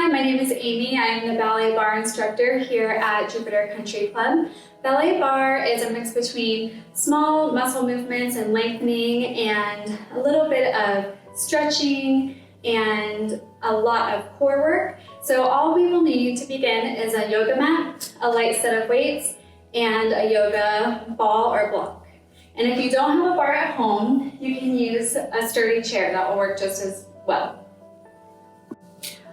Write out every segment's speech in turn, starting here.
everyone, my name is Amy. I'm the Ballet Barre instructor here at Jupiter Country Club. Ballet Barre is a mix between small muscle movements and lengthening and a little bit of stretching and a lot of core work. So all we will need to begin is a yoga mat, a light set of weights, and a yoga ball or block. And if you don't have a bar at home, you can use a sturdy chair. That will work just as well.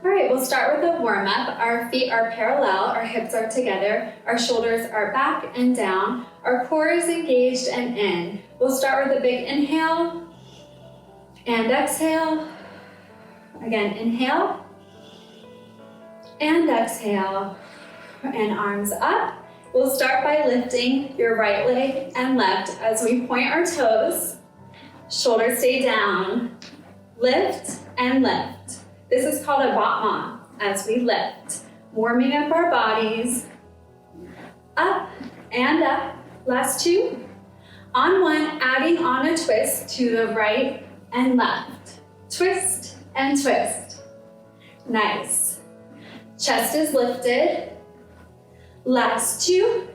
All right, we'll start with a warm-up. Our feet are parallel, our hips are together, our shoulders are back and down, our core is engaged and in. We'll start with a big inhale and exhale. Again, inhale and exhale, and arms up. We'll start by lifting your right leg and left as we point our toes. Shoulders stay down. Lift and lift. This is called a battement as we lift, warming up our bodies. Up and up. Last two. On one, adding on a twist to the right and left. Twist and twist. Nice. Chest is lifted. Last two.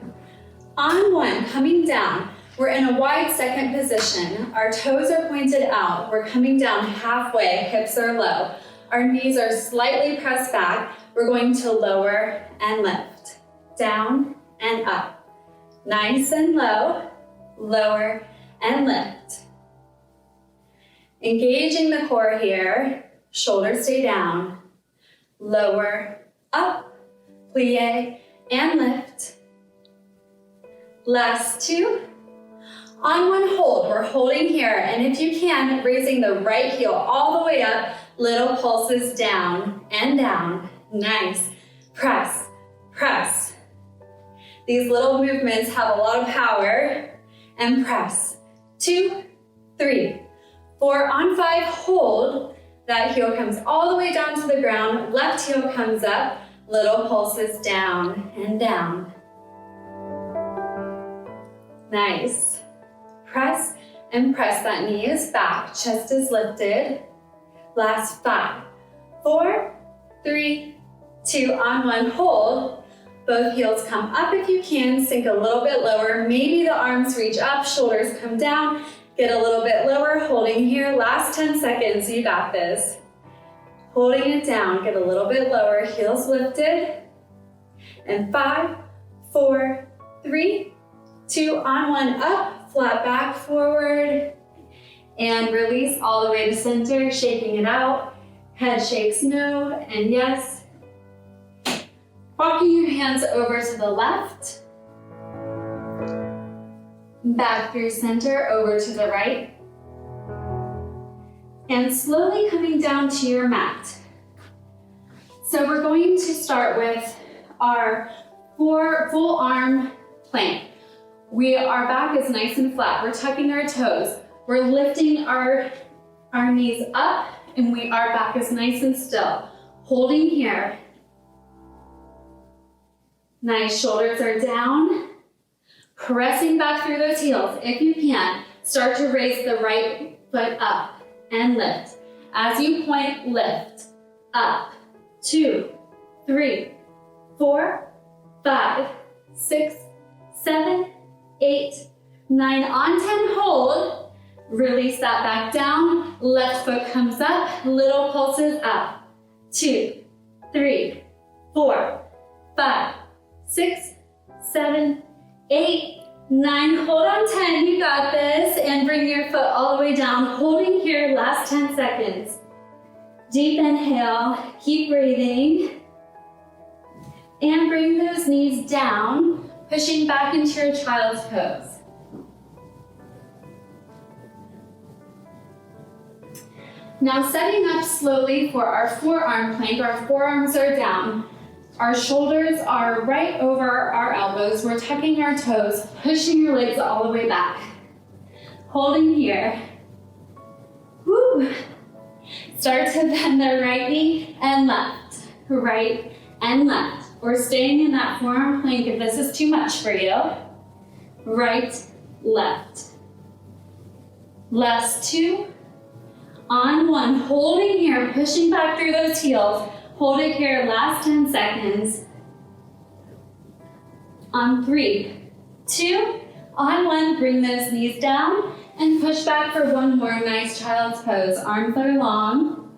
On one, coming down. We're in a wide second position. Our toes are pointed out. We're coming down halfway, hips are low. Our knees are slightly pressed back. We're going to lower and lift. Down and up. Nice and low. Lower and lift. Engaging the core here. Shoulders stay down. Lower, up, plie, and lift. Last two. On one hold, we're holding here, and if you can, raising the right heel all the way up, little pulses down and down. Nice. Press, press. These little movements have a lot of power. And press. 2, 3, 4. On 5, hold. That heel comes all the way down to the ground. Left heel comes up. Little pulses down and down. Nice. Press and press. That knee is back. Chest is lifted. Last 5, 4, 3, 2. On one, hold. Both heels come up if you can. Sink a little bit lower. Maybe the arms reach up. Shoulders come down. Get a little bit lower. Holding here. Last 10 seconds. You got this. Holding it down. Get a little bit lower. Heels lifted. And 5, 4, 3, 2. On one, up. Flat back forward. And release all the way to center, shaking it out. Head shakes no and yes. Walking your hands over to the left. Back through center, over to the right. And slowly coming down to your mat. So we're going to start with our full arm plank. Our back is nice and flat. We're tucking our toes. We're lifting our knees up, and our back is nice and still. Holding here. Nice, shoulders are down. Pressing back through those heels. If you can, start to raise the right foot up and lift. As you point, lift. Up. 2, 3, 4, 5, 6, 7, 8, 9. On 10, hold. Release that back down. Left foot comes up. Little pulses up. 2, 3, 4, 5, 6, 7, 8, 9. Hold on 10. You got this. And bring your foot all the way down. Holding here. Last 10 seconds. Deep inhale. Keep breathing. And bring those knees down. Pushing back into your child's pose. Now setting up slowly for our forearm plank. Our forearms are down. Our shoulders are right over our elbows. We're tucking our toes, pushing your legs all the way back. Holding here. Woo. Start to bend the right knee and left. Right and left. We're staying in that forearm plank if this is too much for you. Right, left. Last 2. On one, holding here, pushing back through those heels, Hold it here, last 10 seconds. On 3, 2, on 1, bring those knees down and push back for one more nice child's pose. Arms are long.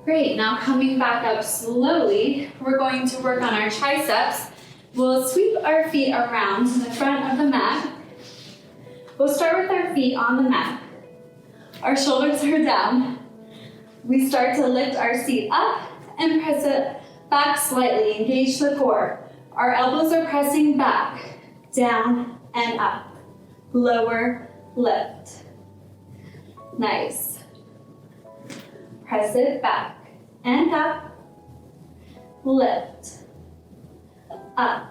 Great, now coming back up slowly, we're going to work on our triceps. We'll sweep our feet around to the front of the mat. We'll start with our feet on the mat. Our shoulders are down. We start to lift our seat up and press it back slightly, engage the core. Our elbows are pressing back, down and up. Lower, lift. Nice. Press it back and up. Lift. Up.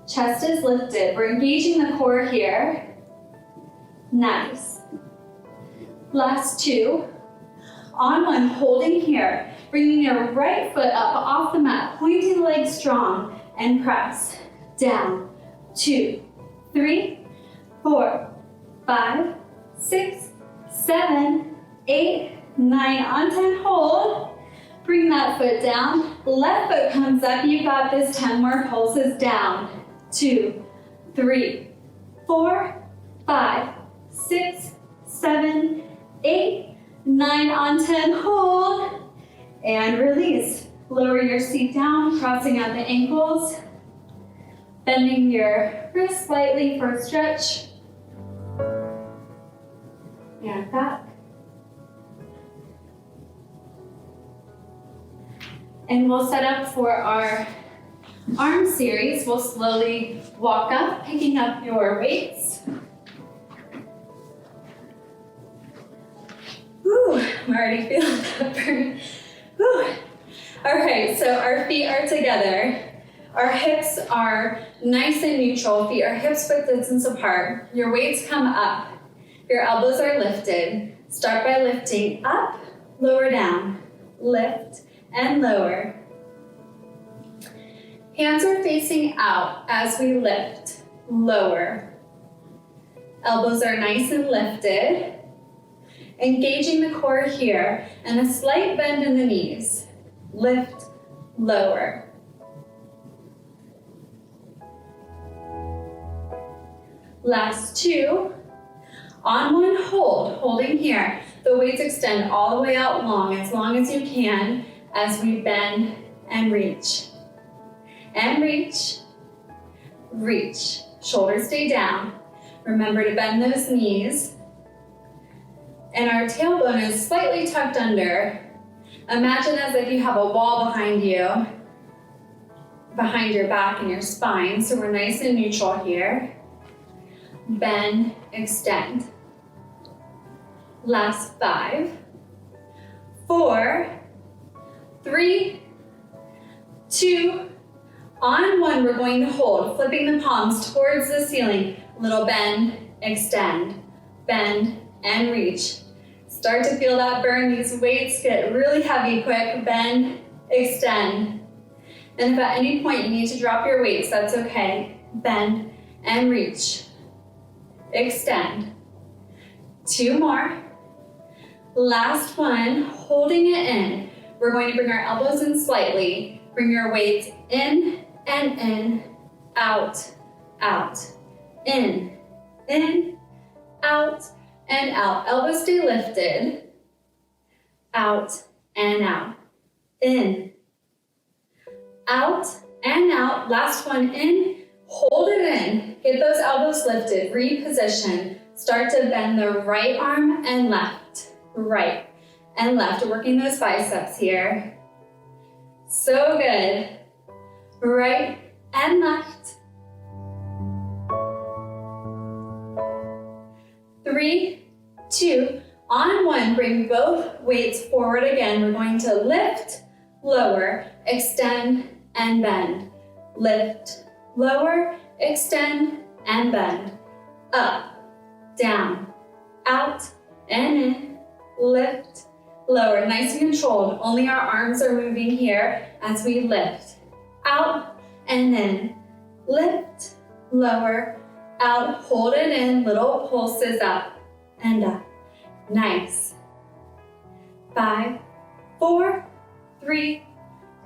Chest is lifted. We're engaging the core here. Nice. Last 2. On 1, holding here. Bringing your right foot up off the mat, pointing the leg strong, and press. Down. 2, 3, 4, 5, 6, 7, 8, 9. On 10, hold. Bring that foot down. Left foot comes up. You got this. 10 more pulses down. 2, 3, 4, 5, 6, 7, 8, 9. On 10, hold. And release. Lower your seat down, crossing out the ankles. Bending your wrists slightly for a stretch. And back. And we'll set up for our arm series. We'll slowly walk up, picking up your weights. Woo, I'm already feeling that burn. Whew. All right, so our feet are together. Our hips are nice and neutral. Feet are hips width distance apart. Your weights come up. Your elbows are lifted. Start by lifting up, lower down, lift and lower. Hands are facing out as we lift, lower. Elbows are nice and lifted. Engaging the core here, and a slight bend in the knees. Lift, lower. Last 2. On 1, hold. Holding here. The weights extend all the way out long as you can, as we bend and reach. And reach. Reach. Shoulders stay down. Remember to bend those knees. And our tailbone is slightly tucked under. Imagine as if you have a wall behind you, behind your back and your spine. So we're nice and neutral here. Bend, extend. Last 5, 4, 3, 2, on 1, we're going to hold, flipping the palms towards the ceiling. Little bend, extend, bend, and reach. Start to feel that burn. These weights get really heavy quick. Bend, extend. And if at any point you need to drop your weights, that's okay. Bend and reach. Extend. 2 more. Last 1, holding it in. We're going to bring our elbows in slightly. Bring your weights in and in, out, out, in, out, and out. Elbows stay lifted. Out and out. In. Out and out. Last 1 in. Hold it in. Get those elbows lifted. Reposition. Start to bend the right arm and left. Right and left. Working those biceps here. So good. Right and left. 3, 2, on 1, bring both weights forward again. We're going to lift, lower, extend, and bend. Lift, lower, extend, and bend. Up, down, out, and in. Lift, lower. Nice and controlled. Only our arms are moving here as we lift. Out and in. Lift, lower, out. Hold it in. Little pulses up and up. Nice. 5, 4, 3,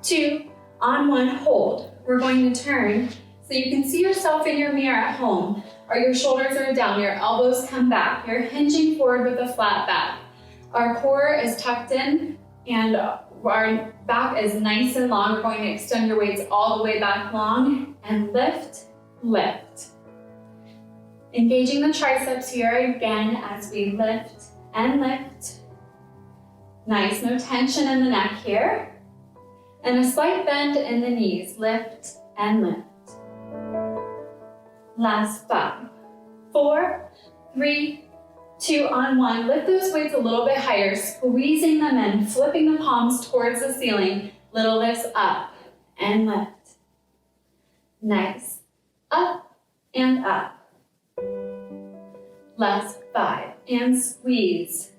2, on 1, hold. We're going to turn so you can see yourself in your mirror at home. Your shoulders are down, your elbows come back. You're hinging forward with a flat back. Our core is tucked in and our back is nice and long. We're going to extend your weights all the way back long and lift, lift. Engaging the triceps here again as we lift and lift. Nice, no tension in the neck here. And a slight bend in the knees, lift and lift. Last 5, 4, 3, 2, on 1. Lift those weights a little bit higher, squeezing them in, flipping the palms towards the ceiling. Little lifts up and lift. Nice. Up and up. Last 5, and squeeze.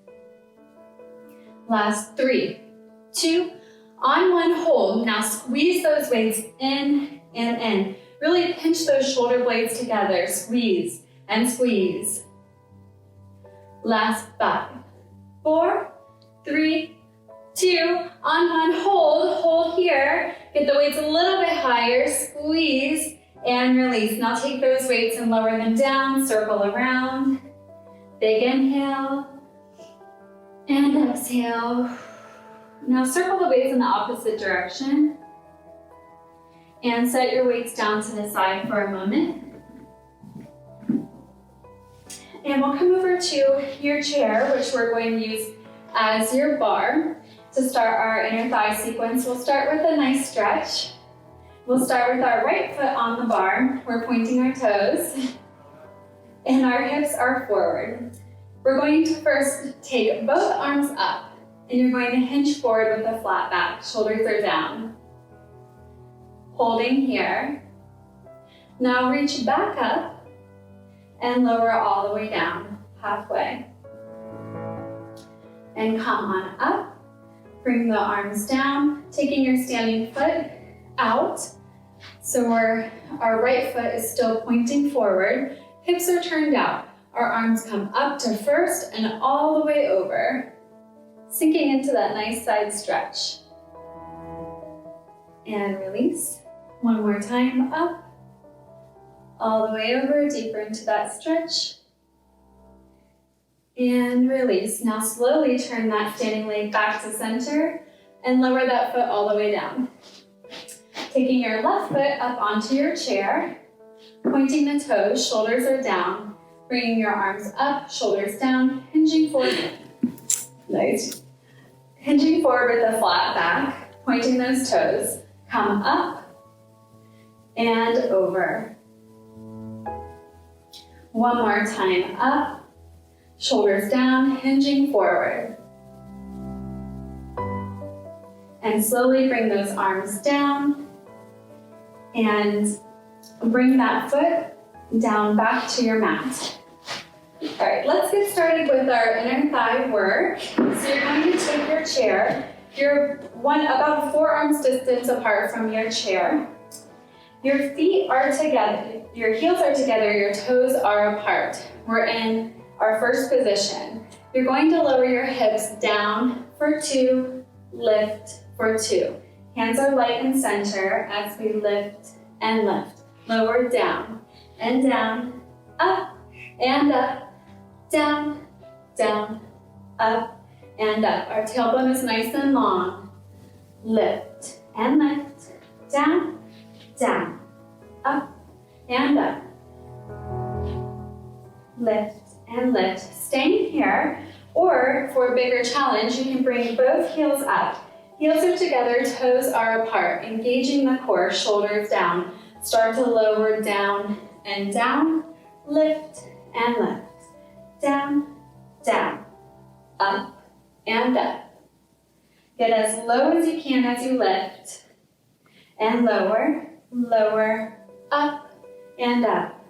Last 3, 2, on 1, hold. Now squeeze those weights in and in. Really pinch those shoulder blades together. Squeeze and squeeze. Last 5, 4, 3, 2, on 1, hold. Hold here. Get the weights a little bit higher. Squeeze and release. Now take those weights and lower them down. Circle around. Big inhale. And exhale. Now circle the weights in the opposite direction. And set your weights down to the side for a moment. And we'll come over to your chair, which we're going to use as your bar. To start our inner thigh sequence, we'll start with a nice stretch. We'll start with our right foot on the bar. We're pointing our toes. And our hips are forward. We're going to first take both arms up. And you're going to hinge forward with a flat back. Shoulders are down. Holding here. Now reach back up and lower all the way down, halfway. And come on up. Bring the arms down, taking your standing foot out. So our right foot is still pointing forward. Hips are turned out. Our arms come up to first and all the way over. Sinking into that nice side stretch. And release. One more time, up, all the way over, deeper into that stretch, and release. Now slowly turn that standing leg back to center and lower that foot all the way down. Taking your left foot up onto your chair, pointing the toes, shoulders are down, bringing your arms up, shoulders down, hinging forward. Nice. Hinging forward with a flat back, pointing those toes, come up, and over. One more time, up, shoulders down, hinging forward. And slowly bring those arms down and bring that foot down back to your mat. All right, let's get started with our inner thigh work. So you're going to take your chair. You're about 4 arms distance apart from your chair. Your feet are together, your heels are together, your toes are apart. We're in our first position. You're going to lower your hips down for 2, lift for 2. Hands are light and center as we lift and lift. Lower down and down, up and up, down, down, up and up. Our tailbone is nice and long. Lift and lift, down, down, up and up. Lift and lift. Staying here, or for a bigger challenge, you can bring both heels up. Heels are together, toes are apart, engaging the core, shoulders down. Start to lower down and down, lift and lift. Down, down, up and up. Get as low as you can as you lift. And lower, lower, up and up.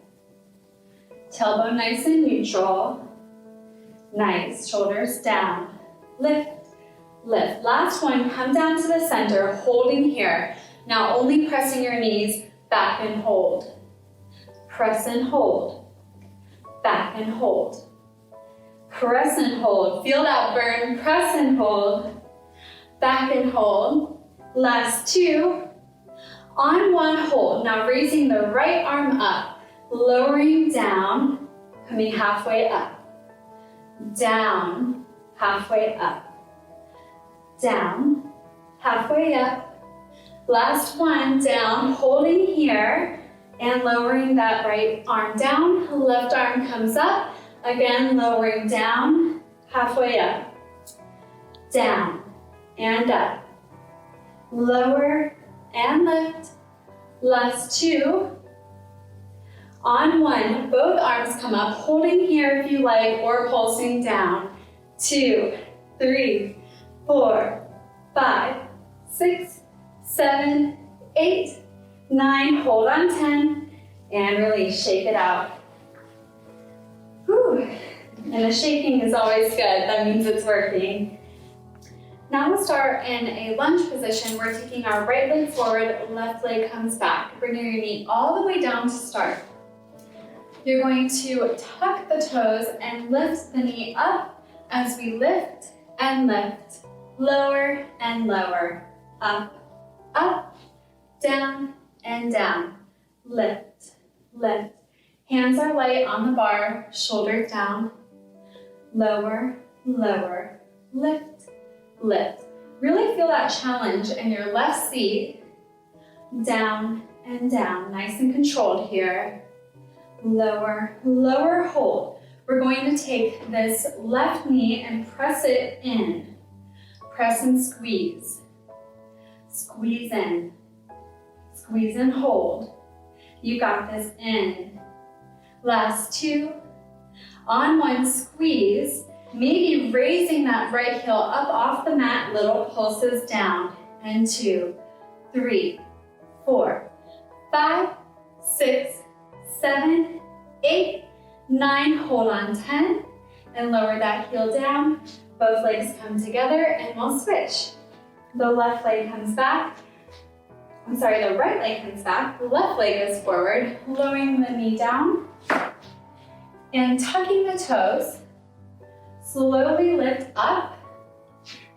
Tailbone nice and neutral. Nice, shoulders down. Lift, lift. Last one, come down to the center, holding here. Now only pressing your knees back and hold. Press and hold. Back and hold. Press and hold. Feel that burn. Press and hold. Back and hold. Last 2. On 1, hold. Now raising the right arm up, lowering down, coming halfway up. Down, halfway up. Down, halfway up. Last 1, down, holding here, and lowering that right arm down. Left arm comes up. Again, lowering down, halfway up. Down, and up. Lower, and lift. Last 2. On 1, both arms come up, holding here if you like, or pulsing down. 2, 3, 4, 5, 6, 7, 8, 9. Hold on 10, and release. Shake it out. Whew. And the shaking is always good. That means it's working. Now we'll start in a lunge position. We're taking our right leg forward, left leg comes back. Bringing your knee all the way down to start. You're going to tuck the toes and lift the knee up as we lift and lift. Lower and lower. Up, up, down, and down. Lift, lift. Hands are light on the bar, shoulders down. Lower, lower, lift, lift. Really feel that challenge in your left seat. Down and down, nice and controlled here. Lower, lower, hold. We're going to take this left knee and press it in. Press and squeeze. Squeeze in. Squeeze and hold. You got this, in. Last 2. On 1, squeeze. Maybe raising that right heel up off the mat, little pulses down. And 2, 3, 4, 5, 6, 7, 8, 9. Hold on 10. And lower that heel down. Both legs come together and we'll switch. The left leg comes back. The right leg comes back. The left leg goes forward, lowering the knee down. And tucking the toes. Slowly lift up,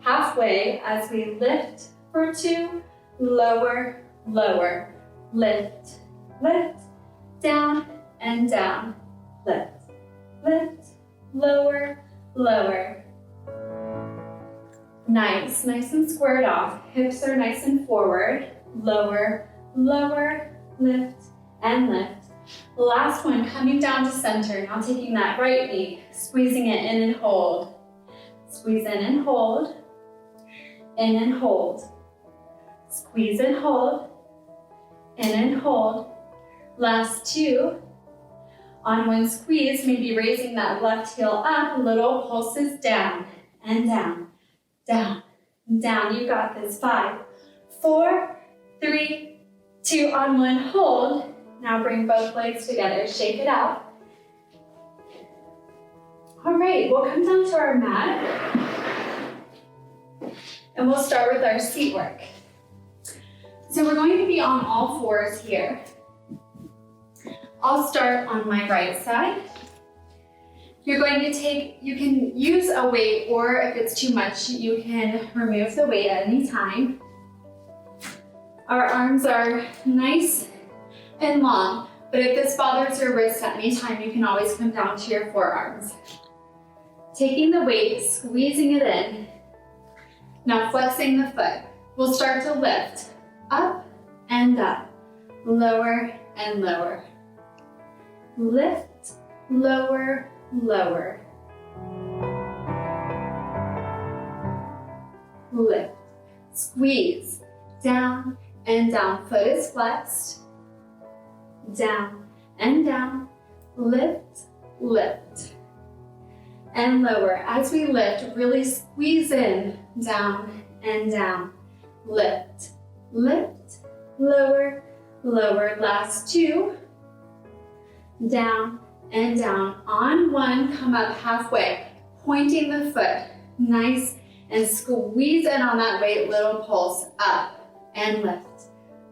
halfway as we lift for 2, lower, lower, lift, lift, down and down, lift, lift, lower, lower. Nice, nice and squared off. Hips are nice and forward, lower, lower, lift, and lift. Last one, coming down to center. Now taking that right knee, squeezing it in and hold. Squeeze in and hold. In and hold. Squeeze and hold. In and hold. Last 2. On 1 squeeze, maybe raising that left heel up, little pulses down and down, down, down. You got this. 5, 4, 3, 2. On 1, hold. Now bring both legs together, shake it out. All right, we'll come down to our mat and we'll start with our seat work. So we're going to be on all fours here. I'll start on my right side. You're going to you can use a weight, or if it's too much, you can remove the weight at any time. Our arms are nice and long, but if this bothers your wrist at any time, you can always come down to your forearms. Taking the weight, squeezing it in. Now flexing the foot. We'll start to lift, up and up, lower and lower. Lift, lower, lower. Lift, squeeze, down and down. Foot is flexed. Down and down, lift, lift, and lower. As we lift, really squeeze in, down and down, lift, lift, lower, lower. Last 2, down and down. On 1, come up halfway, pointing the foot, nice, and squeeze in on that weight, little pulse, up and lift,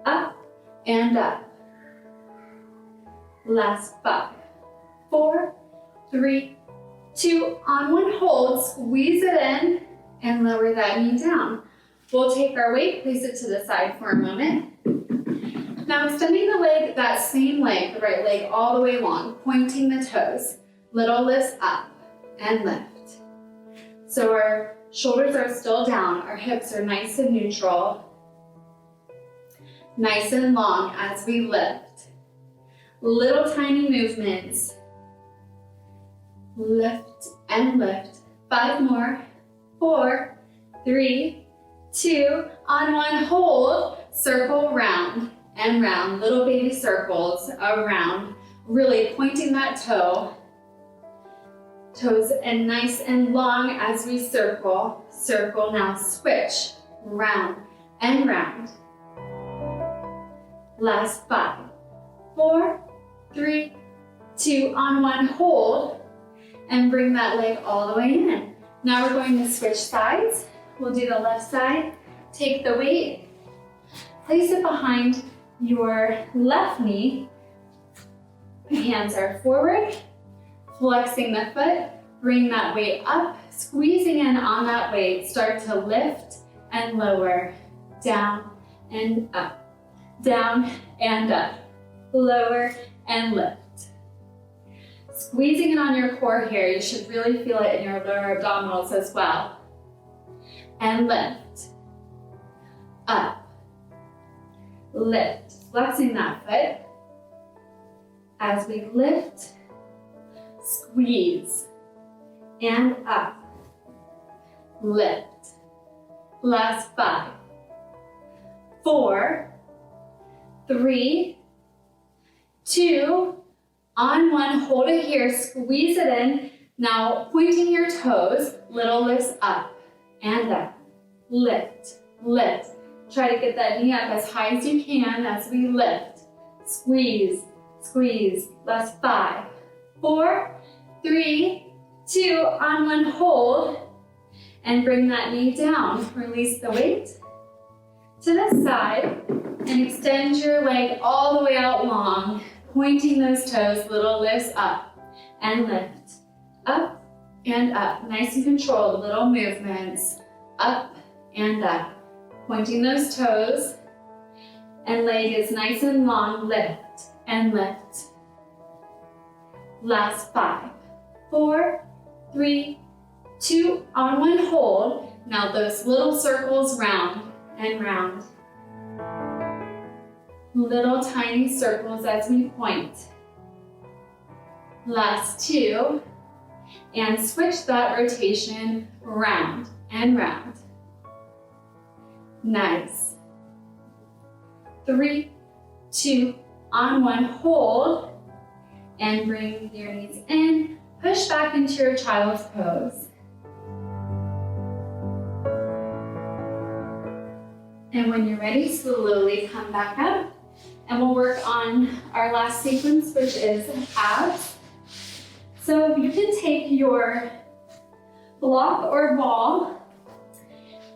up and up. Last 5, 4, 3, 2, on 1, hold, squeeze it in, and lower that knee down. We'll take our weight, place it to the side for a moment. Now extending the leg, that same leg, the right leg, all the way long, pointing the toes. Little lifts up and lift. So our shoulders are still down, our hips are nice and neutral. Nice and long as we lift. Little tiny movements. Lift and lift. 5 more. 4, 3, 2, on 1, hold. Circle round and round, little baby circles around, really pointing that toe. Toes and nice and long as we circle. Circle now, switch, round and round. Last 5, 4, 3, 2, on 1, hold, and bring that leg all the way in. Now we're going to switch sides. We'll do the left side. Take the weight, place it behind your left knee. Hands are forward, flexing the foot, bring that weight up, squeezing in on that weight. Start to lift and lower, down and up, down and up, lower and lift. Squeezing in on your core here. You should really feel it in your lower abdominals as well. And lift, up, lift, flexing that foot. As we lift, squeeze, and up, lift. Last 5, 4, 3, 2, on 1, hold it here, squeeze it in. Now pointing your toes, little lifts up and up, lift, lift. Try to get that knee up as high as you can as we lift. Squeeze, squeeze. Last 5, 4, 3, 2, on 1, hold, and bring that knee down. Release the weight to the side and extend your leg all the way out long, pointing those toes, little lifts up and lift. Up and up, nice and controlled, little movements, up and up. Pointing those toes, and leg is nice and long, lift and lift. Last 5, 4, 3, 2, on 1, hold. Now those little circles round and round. Little tiny circles as we point. Last 2, and switch that rotation round and round. Nice. 3, 2, on 1, hold, and bring your knees in. Push back into your child's pose. And when you're ready, slowly come back up, and we'll work on our last sequence, which is abs. So you can take your block or ball,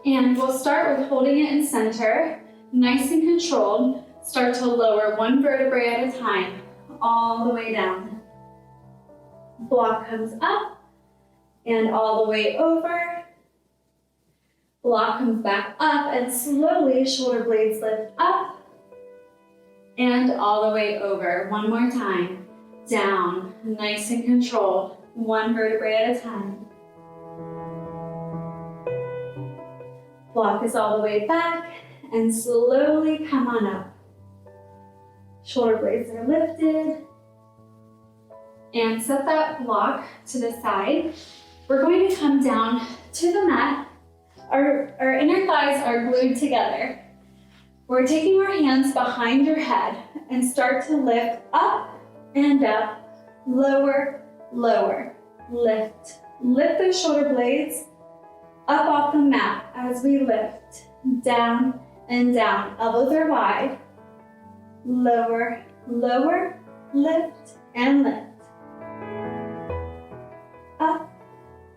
and we'll start with holding it in center, nice and controlled. Start to lower 1 vertebrae at a time, all the way down. Block comes up and all the way over. Block comes back up, and slowly shoulder blades lift up and all the way over. 1 more time, down, nice and controlled, 1 vertebrae at a time. Block is all the way back and slowly come on up. Shoulder blades are lifted. And set that block to the side. We're going to come down to the mat. Our inner thighs are glued together. We're taking our hands behind your head and start to lift up and up, lower, lower, lift. Lift those shoulder blades up off the mat as we lift, down and down. Elbows are wide. Lower, lower, lift and lift. Up,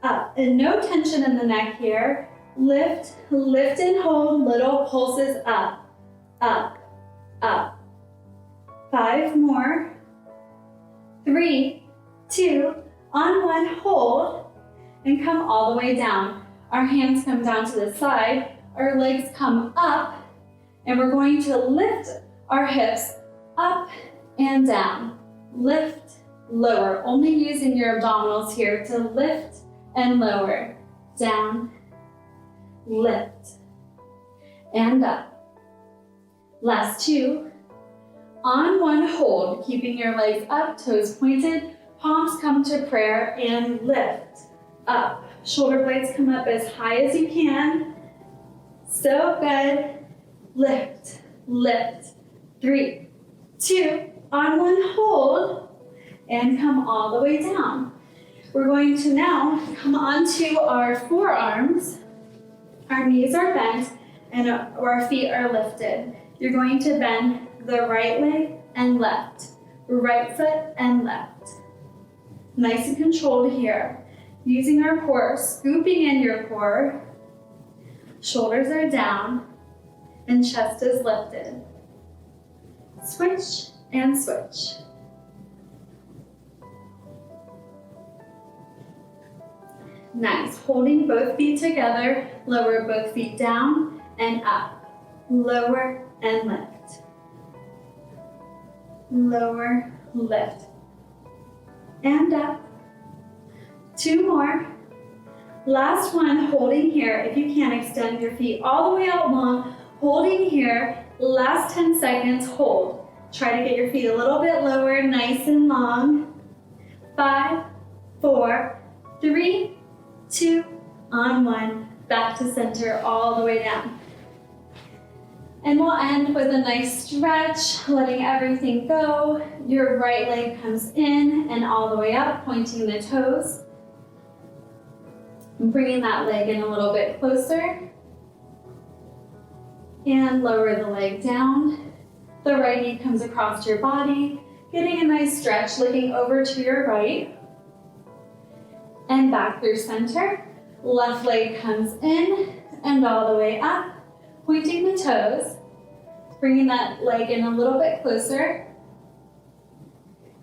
up, and no tension in the neck here. Lift, lift and hold, little pulses up, up, up. 5 more. 3, 2, On one, hold, and come all the way down. Our hands come down to the side, our legs come up, and we're going to lift our hips up and down. Lift, lower, only using your abdominals here to lift and lower. Down, lift, and up. Last two. On one, hold, keeping your legs up, toes pointed, palms come to prayer, and lift, up. Shoulder blades come up as high as you can. So good. Lift, lift. 3, 2, on one, hold, and come all the way down. We're going to now come onto our forearms. Our knees are bent and our feet are lifted. You're going to bend the right leg and left, right foot and left. Nice and controlled here. Using our core, scooping in your core. Shoulders are down and chest is lifted. Switch and switch. Nice. Holding both feet together, lower both feet down and up. Lower and lift. Lower, lift. And up. 2 more. Last one, holding here. If you can, extend your feet all the way out long. Holding here. Last 10 seconds, hold. Try to get your feet a little bit lower, nice and long. 5, 4, 3, 2, on 1. Back to center, all the way down. And we'll end with a nice stretch, letting everything go. Your right leg comes in and all the way up, pointing the toes. And bringing that leg in a little bit closer. And lower the leg down. The right knee comes across your body, getting a nice stretch, looking over to your right. And back through center. Left leg comes in and all the way up, pointing the toes. Bringing that leg in a little bit closer.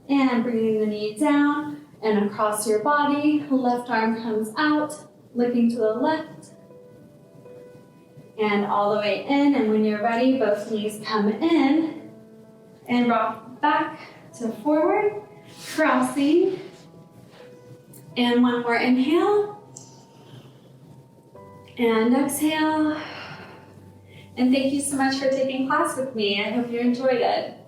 And bringing the knee down and across your body. Left arm comes out, looking to the left. And all the way in, and when you're ready, both knees come in and rock back to forward, crossing. And one more inhale. And exhale. And thank you so much for taking class with me. I hope you enjoyed it.